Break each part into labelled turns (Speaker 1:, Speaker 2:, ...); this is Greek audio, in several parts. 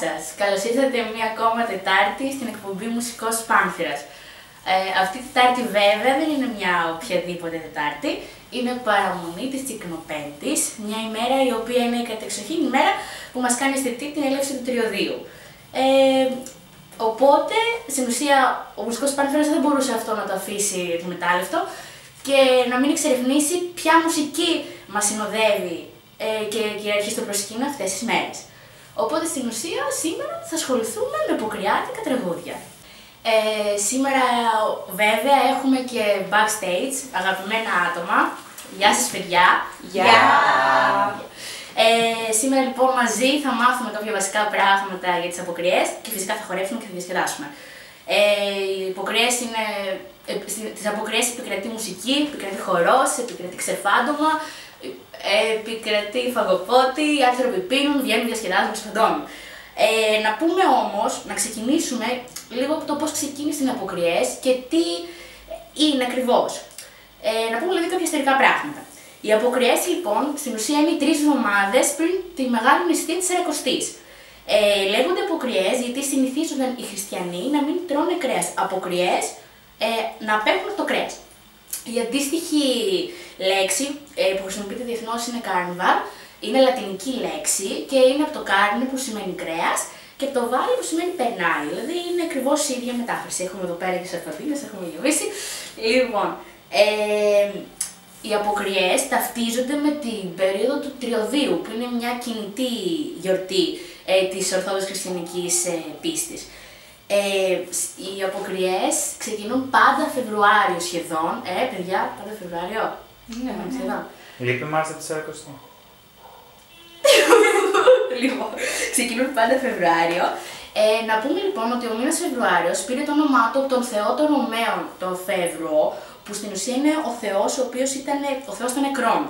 Speaker 1: σας! Καλώς ήρθατε μια ακόμα Τετάρτη στην εκπομπή Μουσικός Πάνθυρας. Αυτή η Τετάρτη βέβαια δεν είναι μια οποιαδήποτε Τετάρτη, είναι παραμονή της Τσικνοπέμπτης, μια ημέρα η οποία είναι η κατεξοχήν ημέρα που μας κάνει αισθητή την έλευση του τριωδίου. Οπότε, στην ουσία, ο Μουσικός Πάνθυρας δεν μπορούσε αυτό να το αφήσει εκμετάλλευτο και να μην εξερευνήσει ποια μουσική μας συνοδεύει και κυριαρχεί στο προσκήνιο αυτές τις μέρες. Οπότε στην ουσία σήμερα θα ασχοληθούμε με αποκριάτικα τραγούδια. Σήμερα βέβαια έχουμε και backstage αγαπημένα άτομα. Γεια σας παιδιά!
Speaker 2: Γεια!
Speaker 1: Σήμερα λοιπόν μαζί θα μάθουμε κάποια βασικά πράγματα για τις αποκριές και φυσικά θα χορέψουμε και θα διασκεδάσουμε. Οι αποκριές είναι... Στις αποκριές επικρατεί μουσική, επικρατεί χορός, επικρατεί ξεφάντωμα, επικρατεί φαγοπότη, οι άνθρωποι πίνουν, βγαίνουν, διασκεδάζουν, ξεφαντώνουν. Να πούμε όμως, να ξεκινήσουμε λίγο από το πώς ξεκίνησαν οι αποκριές και τι είναι ακριβώς. Να πούμε δηλαδή κάποια ιστορικά πράγματα. Οι αποκριές λοιπόν στην ουσία είναι οι 3 εβδομάδες πριν τη μεγάλη νηστεία της Σαρακοστής. Λέγονται αποκριές γιατί συνηθίζονταν οι χριστιανοί να μην τρώνε κρέας. Αποκριές να απέχουν το κρέας. Η αντίστοιχη λέξη που χρησιμοποιείται διεθνώς είναι carnival, είναι λατινική λέξη και είναι από το carne που σημαίνει κρέας και από το valle που σημαίνει περνάει, δηλαδή είναι ακριβώς η ίδια μετάφραση. Έχουμε εδώ πέρα και σαρφατίνες, έχουμε γεμίσει. Λοιπόν, οι αποκριές ταυτίζονται με την περίοδο του τριωδίου, που είναι μια κινητή γιορτή της Ορθόδοξης Χριστιανικής πίστης. Οι αποκριές ξεκινούν πάντα Φεβρουάριο σχεδόν. Παιδιά, πάντα Φεβρουάριο.
Speaker 2: Ναι,
Speaker 1: σχεδόν.
Speaker 2: Λείπει Μάρτιο της 20.
Speaker 1: Λοιπόν, ξεκινούν πάντα Φεβρουάριο. Να πούμε λοιπόν ότι ο μήνας Φεβρουάριος πήρε το όνομά του από τον θεό των Ρωμαίων, τον Φεύρο, που στην ουσία είναι ο θεός ο οποίος ήταν ο θεός των νεκρών.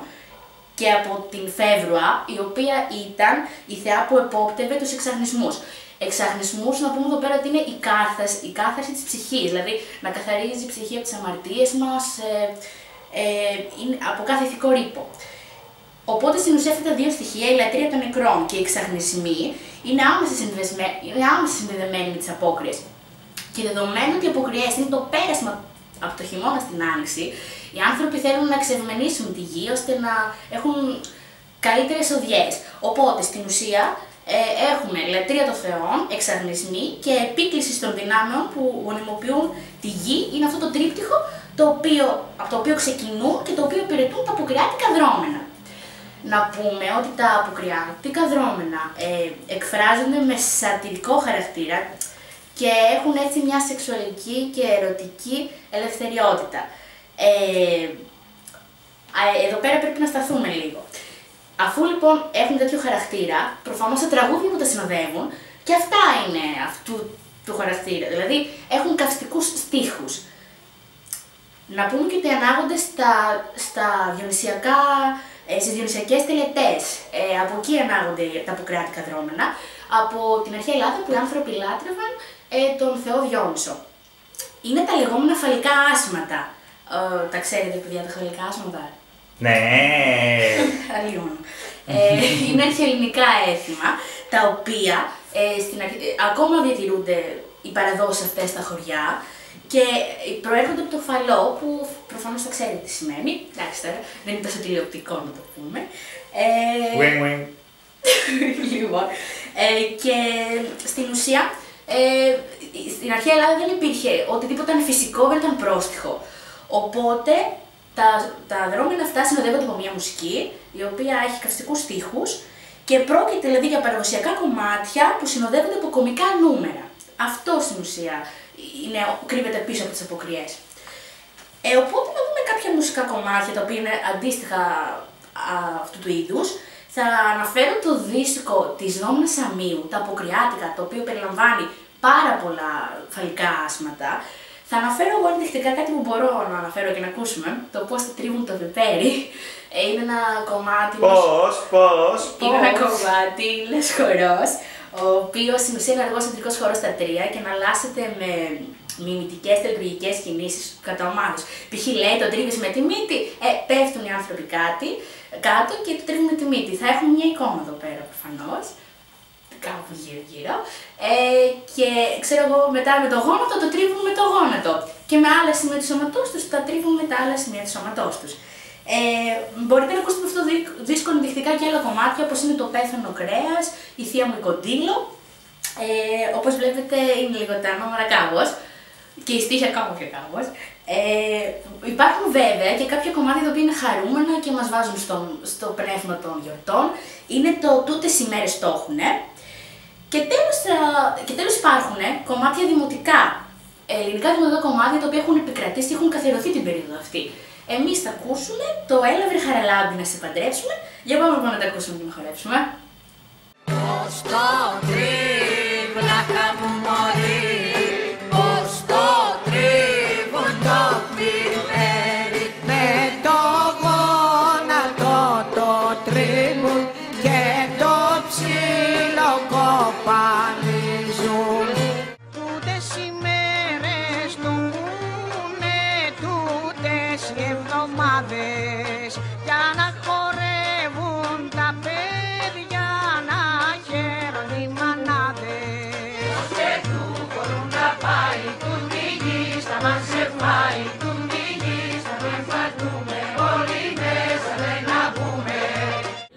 Speaker 1: Και από την Φεύρουα, η οποία ήταν η θεά που επόπτευε τους εξαγνισμούς. Εξαγνισμούς, να πούμε εδώ πέρα ότι είναι η κάθαρση της ψυχής, δηλαδή να καθαρίζει η ψυχή από τις αμαρτίες μας, από κάθε ηθικό ρήπο. Οπότε στην ουσία αυτά τα δύο στοιχεία, η λατρεία των νεκρών και οι εξαγνισμοί, είναι άμεσα συνδεδεμένοι με τις απόκριες. Και δεδομένου ότι οι αποκριές είναι το πέρασμα από το χειμώνα στην άνοιξη, οι άνθρωποι θέλουν να εξευμενήσουν τη γη ώστε να έχουν καλύτερες οδιές. Οπότε στην ουσία έχουμε λατρεία των θεών, εξαγνισμοί και επίκληση των δυνάμεων που γονιμοποιούν τη γη. Είναι αυτό το τρίπτυχο από το οποίο ξεκινούν και το οποίο υπηρετούν τα αποκριάτικα δρόμενα. Να πούμε ότι τα αποκριάτικα δρόμενα εκφράζονται με σατυρικό χαρακτήρα και έχουν έτσι μια σεξουαλική και ερωτική ελευθεριότητα. Εδώ πέρα πρέπει να σταθούμε λίγο. Αφού λοιπόν έχουν τέτοιο χαρακτήρα, προφανώς τα τραγούδια που τα συνοδεύουν και αυτά είναι αυτού του χαρακτήρα, δηλαδή έχουν καυστικούς στίχους. Να πούμε και ότι ανάγονται στις διονυσιακές τελετές. Από εκεί ανάγονται τα αποκριάτικα δρόμενα, από την αρχαία Ελλάδα που οι άνθρωποι λάτρευαν τον θεό Διόνυσο. Είναι τα λεγόμενα φαλικά άσματα. Τα ξέρετε παιδιά τα φαλικά άσματα?
Speaker 2: Ναι!
Speaker 1: Αλλιώς. Είναι αρχαιοελληνικά έθιμα, τα οποία ακόμα διατηρούνται οι παραδόσεις αυτές στα χωριά και προέρχονται από το φαλό, που προφανώς θα ξέρετε τι σημαίνει. Εντάξει τώρα, δεν είναι τόσο τηλεοπτικό να το πούμε.
Speaker 2: Wing-wing.
Speaker 1: Λοιπόν, και στην ουσία, στην αρχαία Ελλάδα δεν υπήρχε οτιδήποτε ήταν φυσικό, δεν ήταν πρόστιχο. Οπότε τα δρόμενα αυτά συνοδεύονται από μια μουσική, η οποία έχει καυστικούς στίχους και πρόκειται δηλαδή για παραδοσιακά κομμάτια που συνοδεύονται από κωμικά νούμερα. Αυτό στην ουσία κρύβεται πίσω από τις αποκριές. Οπότε να δούμε κάποια μουσικά κομμάτια τα οποία είναι αντίστοιχα αυτού του είδους. Θα αναφέρω το δίσκο της Δόμνας Σαμίου, τα αποκριάτικα, το οποίο περιλαμβάνει πάρα πολλά φαλικά άσματα. Θα αναφέρω εγώ ενδεικτικά κάτι που μπορώ να αναφέρω και να ακούσουμε, το πώς θα τρίβουν το πεπέρι. Είναι ένα κομμάτι...
Speaker 2: Πώς?
Speaker 1: Είναι ένα κομμάτι λες χορός, ο οποίος στην ουσία είναι αργός αντρικός χορός στα 3 και εναλλάσσεται με μιμητικές τελετουργικές κινήσεις κατά ομάδες. Π.χ. λέει το τρίβεις με τη μύτη, πέφτουν οι άνθρωποι κάτω και το τρίβουν με τη μύτη. Θα έχουμε μια εικόνα εδώ πέρα προφανώς. κάπου γύρω-γύρω. Και ξέρω εγώ, μετά με το γόνατο το τρίβουν με το γόνατο. Και με άλλα σημεία του σώματός τους τα τρίβουν με τα άλλα σημεία του σώματός τους. Μπορείτε να ακούσετε αυτό το δίσκο ενδεικτικά και άλλα κομμάτια, όπως είναι το Πέθανο κρέας, η Θεία μου η Κοντήλο. Όπως βλέπετε είναι λίγο τα νούμερα κάπως και η στίχη ακόμα πιο κάπως. Υπάρχουν βέβαια και κάποια κομμάτια τα οποία είναι χαρούμενα και μας βάζουν στο πνεύμα των γιορτών. Είναι το «Τούτες ημέρες το έχουνε». Και τέλος υπάρχουν κομμάτια δημοτικά, ελληνικά δημοτικά κομμάτια τα οποία έχουν επικρατήσει και έχουν καθιερωθεί την περίοδο αυτή. Εμείς θα ακούσουμε το «Έλα βρε χαραλάμπη να σε παντρέψουμε». Για πάμε να τα ακούσουμε και να χορέψουμε.
Speaker 3: Πώς το τρίβλακα μου μωρί, πώς το τρίβουν το πιπέρι, με το γόνατο το τρίβουν και το ψήλο κοπανίζουν. Τούτες ημέρες του πούνε, τούτες οι εβδομάδες, για να χορεύουν τα παιδιά, να χαίρουν οι μανάδες. Και του μπορούν να πάει, τους μηγείς θα μας εφάει, τους μηγείς θα μην φατούμε, όλοι μέσα δεν να μπούμε.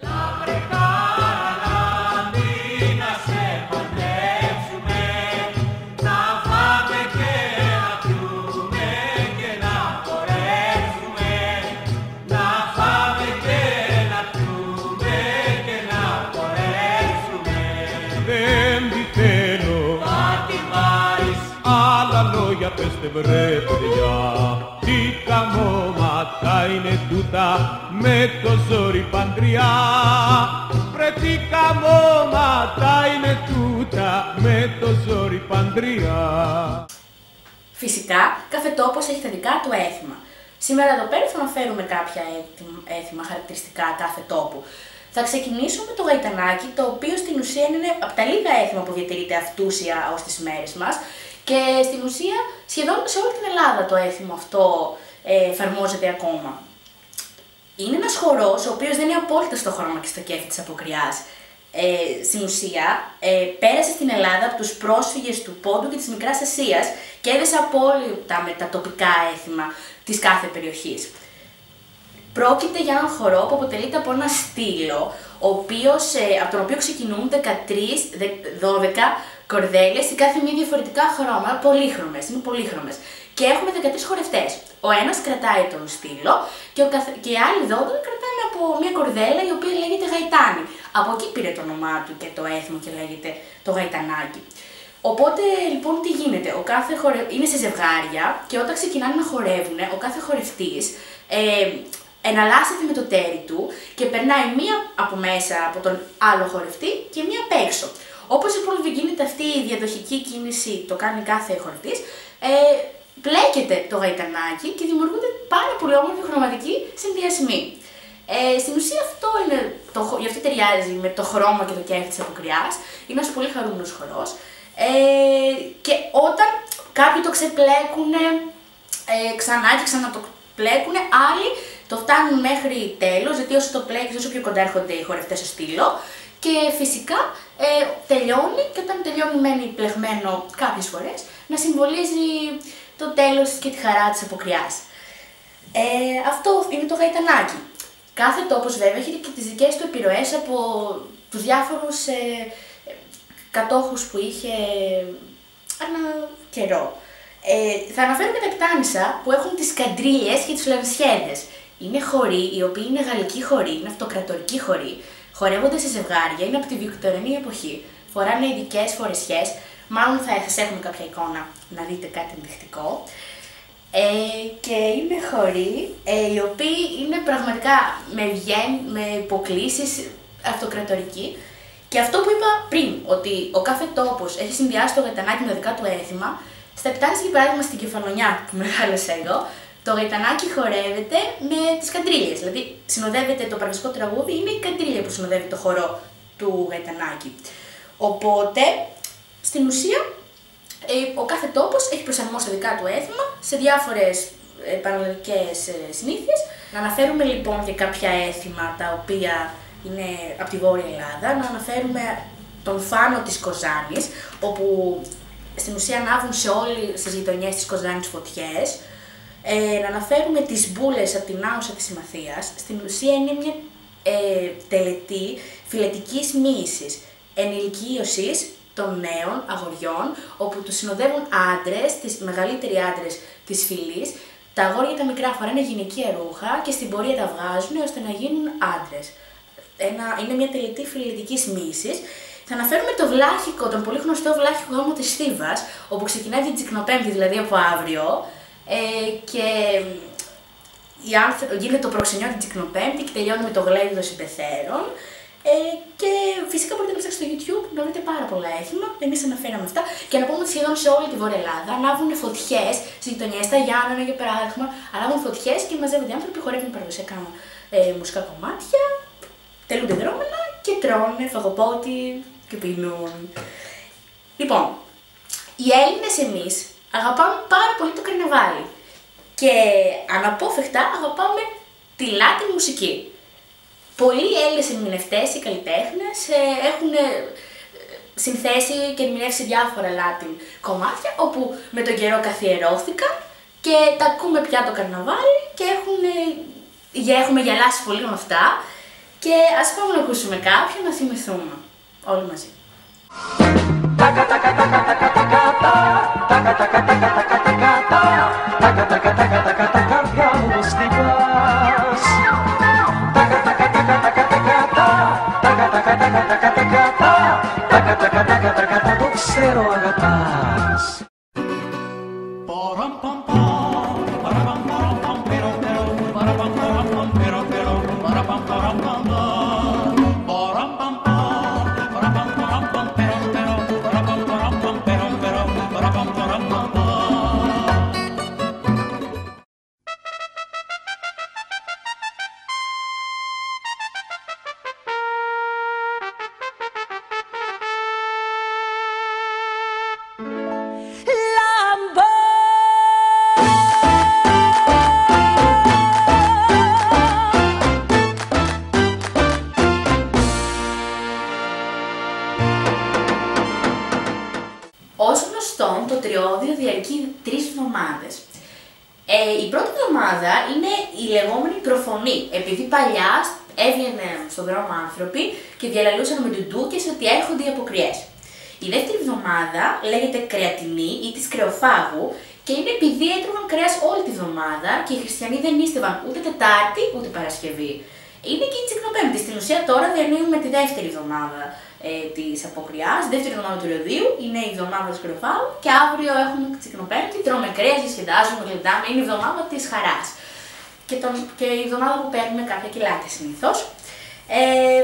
Speaker 3: Λάμπρε χαραλάμπη να σε παντρέψουμε, να φάμε και να πιούμε και να χορέψουμε, να φάμε και να πιούμε και να χορέψουμε.
Speaker 4: Δεν τη θέλω,
Speaker 3: Κάτι μάρεις,
Speaker 4: άλλα λόγια πέστε βρε παιδιά. Τι καμώματα είναι τούτα με το ζόρι παντριά. Βρε τι καμώματα είναι τούτα με το ζόρι παντριά.
Speaker 1: Φυσικά, κάθε τόπος έχει τα δικά του έθιμα. Σήμερα εδώ πέρα θα αναφέρουμε κάποια έθιμα χαρακτηριστικά κάθε τόπου. Θα ξεκινήσουμε με το γαϊτανάκι, το οποίο στην ουσία είναι από τα λίγα έθιμα που διατηρείται αυτούσια ως τις μέρες μας και στην ουσία σχεδόν σε όλη την Ελλάδα το έθιμο αυτό εφαρμόζεται ακόμα. Είναι ένας χορός ο οποίος δεν είναι απόλυτα στο χρώμα και στο κέφι της αποκριάς. Στην ουσία πέρασε στην Ελλάδα από τους πρόσφυγες του Πόντου και της Μικράς Ασίας και έδεσε απόλυτα με τα τοπικά έθιμα της κάθε περιοχής. Πρόκειται για έναν χορό που αποτελείται από ένα στήλο, από τον οποίο ξεκινούν 13-12 κορδέλες, η κάθε μία διαφορετικά χρώμα, πολύχρωμες, είναι πολύχρωμες. Και έχουμε 13 χορευτές. Ο ένας κρατάει τον στήλο και οι άλλοι 12 κρατάνε από μία κορδέλα η οποία λέγεται γαϊτάνι. Από εκεί πήρε το όνομά του και το έθιμο και λέγεται το γαϊτανάκι. Οπότε λοιπόν τι γίνεται, είναι σε ζευγάρια και όταν ξεκινάνε να χορεύουν, ο κάθε χορευτής εναλλάσσεται με το τέρι του και περνάει μία από μέσα από τον άλλο χορευτή και μία απ' έξω. Όπως λοιπόν γίνεται αυτή η διαδοχική κίνηση, το κάνει κάθε χορευτής, πλέκεται το γαϊτανάκι και δημιουργούνται πάρα πολύ όμορφοι χρωματικοί συνδυασμοί. Στην ουσία γι' αυτό ταιριάζει με το χρώμα και το κέφι της αποκριάς, είναι ένας πολύ χαρούμενος χορός. Και όταν κάποιοι το ξεπλέκουν ξανά και ξανά το πλέκουν, άλλοι το φτάνουν μέχρι τέλος, γιατί όσο το πλέκεις όσο πιο κοντά έρχονται οι χορευτές στο στήλο και φυσικά τελειώνει και όταν τελειώνει μένει πλεγμένο κάποιες φορές να συμβολίζει το τέλος και τη χαρά της αποκριάς. Αυτό είναι το γαϊτανάκι. Κάθε τόπος βέβαια έχει και τις δικές του επιρροές από τους διάφορους κατόχους που είχε ανά καιρό. Θα αναφέρω και τα Κτάνησα που έχουν τις καντρίλιες και τους λανσιέδες. Είναι χοροί οι οποίοι είναι γαλλικοί χοροί, είναι αυτοκρατορικοί χοροί, χορεύονται σε ζευγάρια, είναι από τη βικτωρινή εποχή, φοράνε ειδικές φορεσιές, μάλλον θα σας έχουμε κάποια εικόνα να δείτε κάτι ενδεικτικό. Και είναι χοροί οι οποίοι είναι πραγματικά με υποκλήσεις αυτοκρατορικοί. Και αυτό που είπα πριν, ότι ο κάθε τόπος έχει συνδυάσει το γαϊτανάκι με τα δικά του έθιμα, στα Κτάνησα για παράδειγμα στην Κεφαλονιά που μεγάλωσα εγώ, το γαϊτανάκι χορεύεται με τις καντρίλιες. Δηλαδή συνοδεύεται το παραδοσιακό τραγούδι, είναι η καντρίλια που συνοδεύει το χορό του γαϊτανάκι. Οπότε στην ουσία ο κάθε τόπος έχει προσαρμόσει τα δικά του έθιμα σε διάφορες παραλληλικές συνήθειες. Να αναφέρουμε λοιπόν και κάποια έθιμα τα οποία είναι από τη Βόρεια Ελλάδα, να αναφέρουμε τον Φάνο της Κοζάνης, όπου στην ουσία ανάβουν σε όλες τις γειτονιές της Κοζάνης φωτιές. Να αναφέρουμε τις μπούλες από την Άουσα της Συμμαθίας. Στην ουσία είναι μια τελετή φυλετικής μοίησης, ενηλικίωσης των νέων αγοριών, όπου τους συνοδεύουν άντρες, οι μεγαλύτεροι άντρες της φυλής. Τα αγόρια τα μικρά φοράνε γυναικεία ρούχα και στην πορεία τα βγάζουν ώστε να γίνουν άντρες. Είναι μια τελετή φυλετικής μοίησης. Θα αναφέρουμε το βλάχικο, τον πολύ γνωστό βλάχικο γάμο της Θήβας, όπου ξεκινάει την Τσικνοπέμπτη, δηλαδή από αύριο, και γίνεται το προξενιό την Τσικνοπέμπτη και τελειώνει με το γλέντι των συμπεθέρων. Και φυσικά μπορείτε να ψάξετε στο YouTube να βρείτε πάρα πολλά έθιμα. Εμείς αναφέραμε αυτά. Και να πούμε ότι σχεδόν σε όλη τη Βόρεια Ελλάδα ανάβουν φωτιές στις γειτονιές, στα Γιάννενα για παράδειγμα. Ανάβουν φωτιές και μαζεύονται άνθρωποι, χορεύουν παραδοσιακά μουσικά κομμάτια, τελούνται δρόμενα και τρώνε φαγοπότη και πίνουν. Λοιπόν, οι Έλληνες εμείς αγαπάμε πάρα πολύ το καρναβάλι. Και αναπόφευκτα αγαπάμε τη Latin μουσική. Πολλοί Έλληνες ερμηνευτές ή καλλιτέχνες έχουν συνθέσει και ερμηνεύσει διάφορα Latin κομμάτια, όπου με τον καιρό καθιερώθηκαν και τα ακούμε πια το καρναβάλι και έχουμε γελάσει πολύ με αυτά. Και ας πάμε να ακούσουμε κάποιον να θυμηθούμε όλοι μαζί.
Speaker 3: Το ξέρω αγαπάς.
Speaker 1: Ως γνωστόν, το τριώδιο διαρκεί 3 εβδομάδες. Η πρώτη εβδομάδα είναι η λεγόμενη προφωνή, επειδή παλιά έβγαιναν στον δρόμο άνθρωποι και διαλαλούσαν με ντουντούκες ότι έρχονται οι αποκριές. Η δεύτερη εβδομάδα λέγεται κρεατινή ή της κρεοφάγου και είναι επειδή έτρωγαν κρέας όλη τη βδομάδα και οι χριστιανοί δεν νήστευαν ούτε Τετάρτη ούτε Παρασκευή. Είναι και η Τσικνοπέμπτη. Στην ουσία τώρα διανύουμε τη δεύτερη εβδομάδα της αποκριάς, δεύτερη εβδομάδα του Ριωδίου, είναι η εβδομάδα της Κρεοφάγου και αύριο έχουμε Τσικνοπέμπτη, τρώμε κρέας, διασκεδάζουμε, γλεντάμε, είναι η εβδομάδα της χαράς. Και η εβδομάδα που παίρνουμε κάποια κιλάκια συνήθως.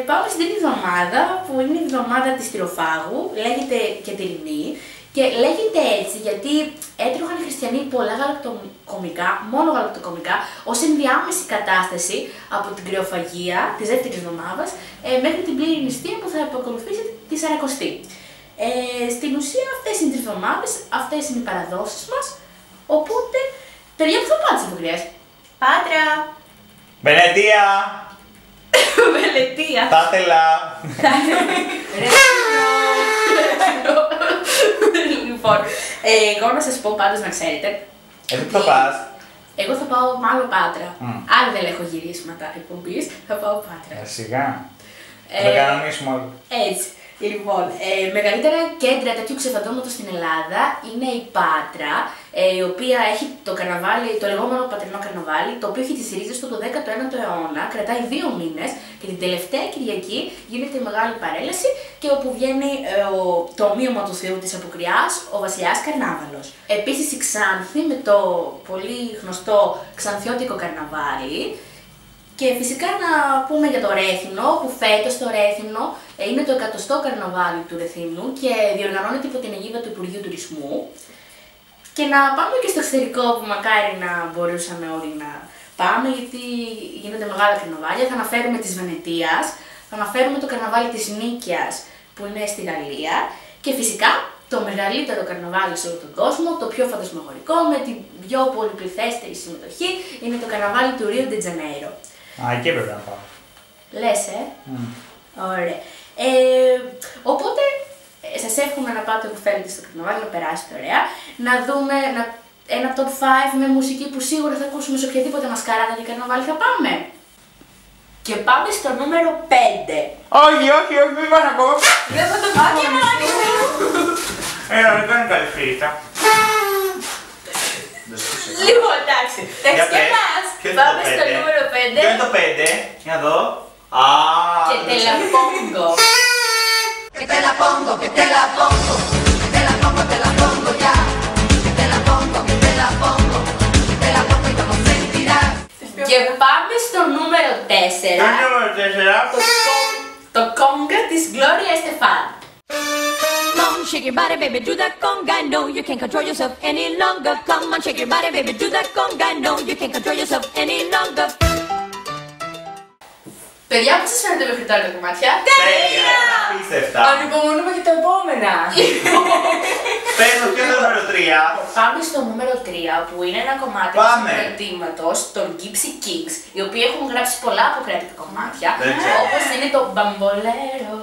Speaker 1: Πάμε στην τρίτη εβδομάδα που είναι η εβδομάδα της Τριοφάγου, λέγεται Κετηρινή και λέγεται έτσι γιατί έτρωγαν οι χριστιανοί πολλά γαλακτοκομικά, μόνο γαλακτοκομικά, ως ενδιάμεση κατάσταση από την κρεοφαγία της δεύτερης εβδομάδας μέχρι την πλήρη νηστεία που θα επακολουθήσει τη Σαρακοστή. Στην ουσία αυτές είναι οι 3 εβδομάδες, αυτές είναι οι παραδόσεις μας, οπότε παιδιά που θα πάτε τις αποκριές. Πάτρα!
Speaker 2: Βενετία!
Speaker 1: Βελετία!
Speaker 2: Θα ήθελα!
Speaker 1: Λοιπόν, εγώ να σας πω πάντως να ξέρετε.
Speaker 2: Εσύ που θα πας?
Speaker 1: Εγώ θα πάω μάλλον Πάτρα. Αν δεν έχω γυρίσματα εκπομπής, θα πάω Πάτρα.
Speaker 2: Σιγά. Θα κανονίσουμε όλοι.
Speaker 1: Έτσι. Λοιπόν, μεγαλύτερα κέντρα τέτοιου ξεφαντώματος στην Ελλάδα είναι η Πάτρα, η οποία έχει το καρναβάλι, το λεγόμενο πατρινό καρναβάλι, το οποίο έχει τις ρίζες του το 19ο αιώνα, κρατάει 2 μήνες και την τελευταία Κυριακή γίνεται η μεγάλη παρέλαση και όπου βγαίνει το ομοίωμα του Θεού της Αποκριάς, ο βασιλιάς Καρνάβαλος. Επίσης η Ξάνθη με το πολύ γνωστό Ξανθιώτικο καρναβάλι. Και φυσικά να πούμε για το Ρέθυμνο, που φέτος το Ρέθυμνο είναι το 100ο καρναβάλι του Ρεθύμνου και διοργανώνεται υπό την αιγίδα του Υπουργείου Τουρισμού. Και να πάμε και στο εξωτερικό που μακάρι να μπορούσαμε όλοι να πάμε, γιατί γίνονται μεγάλα καρναβάλια. Θα αναφέρουμε της Βενετίας, θα αναφέρουμε το καρναβάλι της Νίκαιας που είναι στη Γαλλία και φυσικά το μεγαλύτερο καρναβάλι σε όλο τον κόσμο, το πιο φαντασμαγορικό, με την πιο πολυπληθέστερη συμμετοχή, είναι το καρναβάλι του Ρίο ντε Τζανέιρο.
Speaker 2: Α, εκεί πρέπει να πάω.
Speaker 1: Λες, Ωραία. Οπότε σας εύχομαι να πάτε όπου θέλετε στο καρναβάλι, να περάσετε ωραία, να δούμε ένα top 5 με μουσική που σίγουρα θα ακούσουμε σε οποιαδήποτε μασκαράδα και καρναβάλι θα πάμε. Και πάμε στο νούμερο 5.
Speaker 2: Όχι, μην πας ακόμα.
Speaker 1: Δεν θα το πάω μόνοι μου.
Speaker 2: Δεν κάνει καλή φύγητα.
Speaker 1: Λοιπόν, εντάξει. Και εμάς. Πάμε στο νούμερο 5.
Speaker 2: Ποιο είναι το 5, για να δω.
Speaker 1: Και τελαπόγκο.
Speaker 5: Que te la pongo, que te la pongo, que te la pongo, te la pongo ya. Que te la pongo, que te la pongo, que te la pongo y como sentirás.
Speaker 1: Και πάμε στο νούμερο 4.
Speaker 2: Ποιο είναι το νούμερο 4?
Speaker 1: Το κόγκα της Gloria Estefan.
Speaker 5: Come on, shake your body, baby, do that conga. No, you can't control yourself any longer. Come on, shake your body, baby, do that conga. No, you can't control yourself any longer.
Speaker 1: Παιδιά, πώς σας φαίνεται μέχρι τώρα τα κομμάτια?
Speaker 2: Τέλεια! Απίστευτα!
Speaker 6: Ανυπομονούμε για τα επόμενα.
Speaker 2: Πες μου, ποιο είναι το νούμερο 3?
Speaker 1: Πάμε στο νούμερο 3 που είναι ένα κομμάτι του συγκροτήματος των Gypsy Kings, οι οποίοι έχουν γράψει πολλά αποκράτικα κομμάτια, όπως είναι το Bambolero.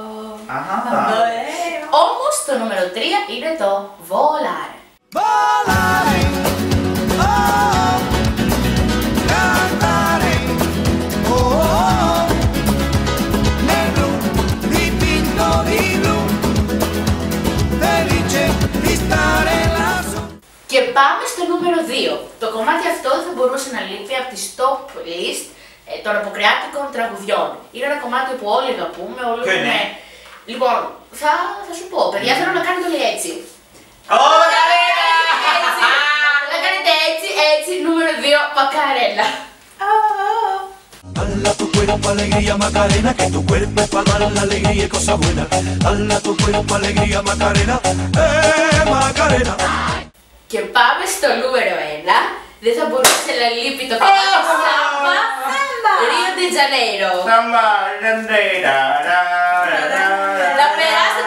Speaker 1: Όμως το νούμερο 3 είναι το Volare. Και πάμε στο νούμερο 2. Το κομμάτι αυτό δεν θα μπορούσε να λείπει από τη top list των αποκριάτικων τραγουδιών. Είναι ένα κομμάτι που όλοι αγαπούμε, όλοι έχουμε. Λοιπόν, θα σου πω, παιδιά, θέλω να κάνετε όλοι έτσι.
Speaker 2: Μακαρένα!
Speaker 1: Να κάνετε έτσι, έτσι, νούμερο 2, Μακαρένα.
Speaker 7: Dala tu cuerpo alegría Macarena, que tu cuerpo es para dar la alegría y cosas buenas. Dala tu cuerpo alegría Macarena, Macarena.
Speaker 1: Και πάμε στο νούμερο 1. Δεν θα μπορούσε να λείπει το κομμάτι Σάμπα, Ρίο ντε Τζανέιρο.
Speaker 2: Σάμπα, Τζανέιρο.
Speaker 1: Να περάσετε